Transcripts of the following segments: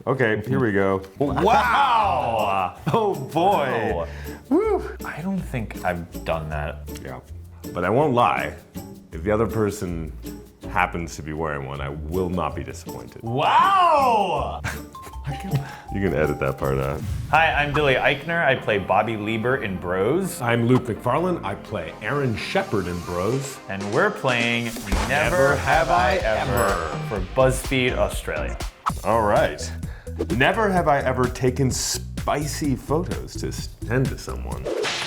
Okay, here we go. Wow! Oh boy! Woo! I don't think I've done that. Yeah, but I won't lie. If the other person happens to be wearing one, I will not be disappointed. Wow! You can edit that part out. Hi, I'm Billy Eichner. I play Bobby Lieber in Bros. I'm Luke Macfarlane. I play Aaron Shepard in Bros. And we're playing Never Have I Ever for BuzzFeed Australia. All right. Never have I ever taken spicy photos to send to someone.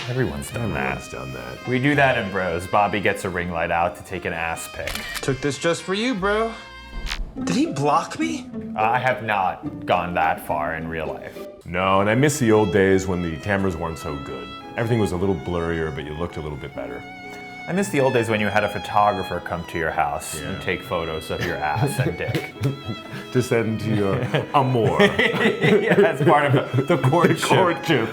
Everyone's done that. Everyone's done that. We do that in Bros. Bobby gets a ring light out to take an ass pic. Took this just for you, bro. Did he block me? I have not gone that far in real life. No, and I miss the old days when the cameras weren't so good. Everything was a little blurrier, but you looked a little bit better. I miss the old days when you had a photographer come to your house and take photos of your ass and dick. To send to your amour. Yeah, as part of the courtship. Courtship.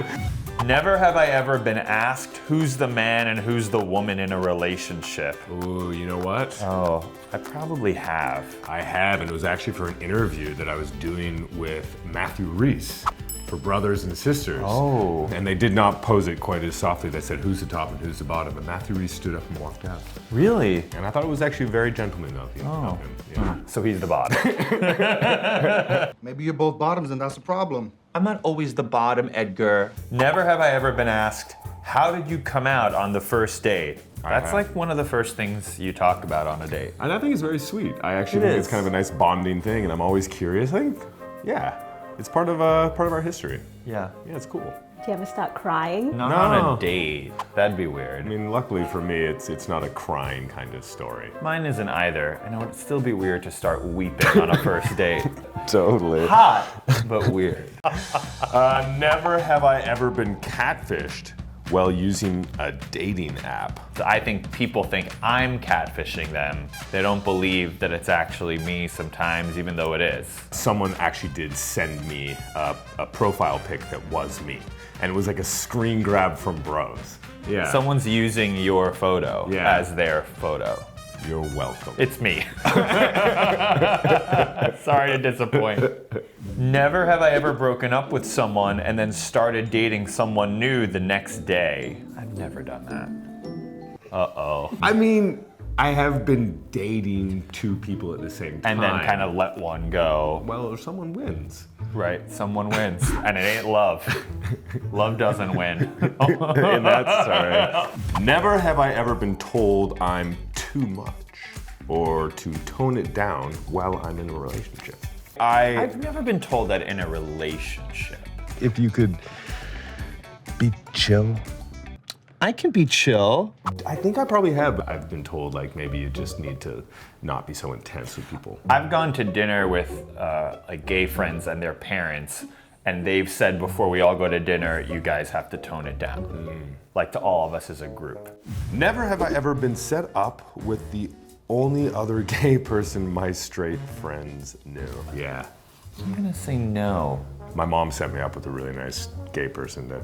Never have I ever been asked who's the man and who's the woman in a relationship. Ooh, you know what? Oh, I probably have. I have, and it was actually for an interview that I was doing with Matthew Reese for Brothers and Sisters. Oh. And they did not pose it quite as softly. They said, who's the top and who's the bottom? But Matthew Reese stood up and walked out. Really? And I thought it was actually very gentlemanly of him. Yeah. So he's the bottom. Maybe you're both bottoms and that's a problem. I'm not always the bottom, Edgar. Never have I ever been asked, how did you come out on the first date? That's like one of the first things you talk about on a date. And I think it's very sweet. I actually It think is. it's kind of a nice bonding thing, and I'm always curious. I think, yeah, it's part of our history. Yeah. Yeah, it's cool. Do you ever start crying? Not No. on a date. That'd be I weird. mean, luckily for me, it's not a crying kind of story. Mine isn't either. And it would still be weird to start weeping on a first date. Totally. Hot, but weird. Never have I ever been catfished while using a dating app. I think people think I'm catfishing them. They don't believe that it's actually me sometimes, even though it is. Someone actually did send me a profile pic that was me, and it was like a screen grab from Bros. Yeah. Someone's using your photo Yeah. as their photo. You're welcome. It's me. Sorry to disappoint. Never have I ever broken up with someone and then started dating someone new the next day. I've never done that. Uh-oh. I mean, I have been dating two people at the same time. And then kind of let one go. Well, if someone wins. Right, someone wins. And it ain't love. Love doesn't win. And that's sorry. Never have I ever been told I'm too much or to tone it down while I'm in a relationship. I've never been told that in a relationship. If you could be chill. I can be chill. I think I probably have. I've been told like maybe you just need to not be so intense with people. I've gone to dinner with like gay friends and their parents, and they've said before we all go to dinner, you guys have to tone it down. Like to all of us as a group. Never have I ever been set up with the only other gay person my straight friends knew. Yeah. I'm gonna say no. My mom set me up with a really nice gay person that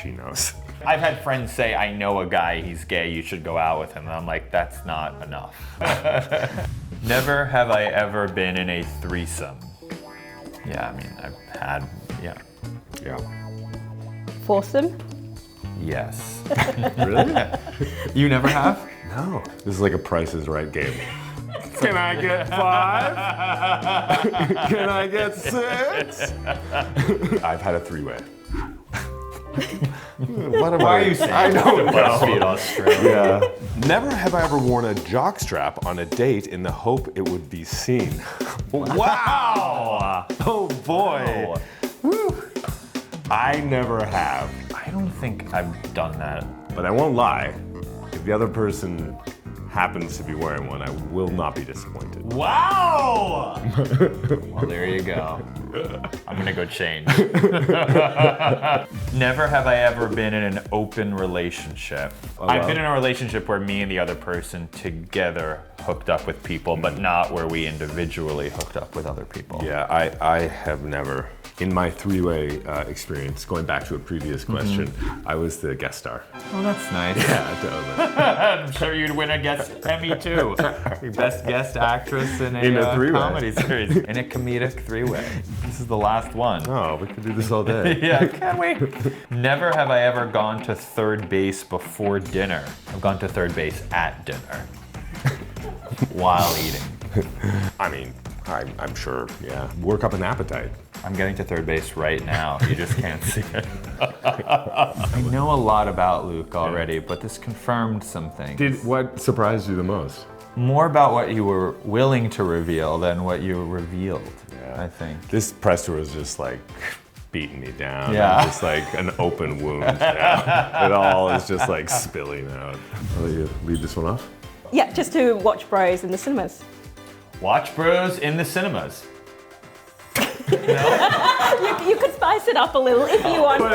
she knows. I've had friends say, I know a guy, he's gay, you should go out with him. And I'm like, that's not enough. Never have I ever been in a threesome. Yeah, I mean, I've had, yeah. Yeah. Foursome? Yes. Really? You never have? No. This is like a Price is Right game. Can I get 5? Can I get 6? I've had a 3-way. What am Why are you saying I don't know. BuzzFeed Australia? Yeah. Never have I ever worn a jockstrap on a date in the hope it would be seen. Wow! Oh boy! Woo. I never have, I don't think I've done that. but I won't lie. If the other person happens to be wearing one, I will not be disappointed. Wow! Well, there you go. I'm gonna go change. Never have I ever been in an open relationship. I've been in a relationship where me and the other person together hooked up with people, but not where we individually hooked up with other people. Yeah, I have never. In my three-way experience, going back to a previous question, I was the guest star. Oh, that's nice. Yeah, totally. I'm sure you'd win a guest Emmy too. Best guest actress in a three-way. comedy series. In a comedic three-way. This is the last one. Oh, we could do this all day. Yeah, can we? Never have I ever gone to third base before dinner. I've gone to third base at dinner. While eating. I mean, I'm sure, yeah. Work up an appetite. I'm getting to third base right now. You just can't see it. I know a lot about Luke already, but this confirmed some things. What surprised you the most? More about what you were willing to reveal than what you revealed, I think. This press tour was just like beating me down. Yeah. I'm just like an open wound now. It all is just like spilling out. I'll let you lead this one off. Yeah, just to watch bros in the cinemas. Watch Bros in the cinemas. You could spice it up a little if you want to.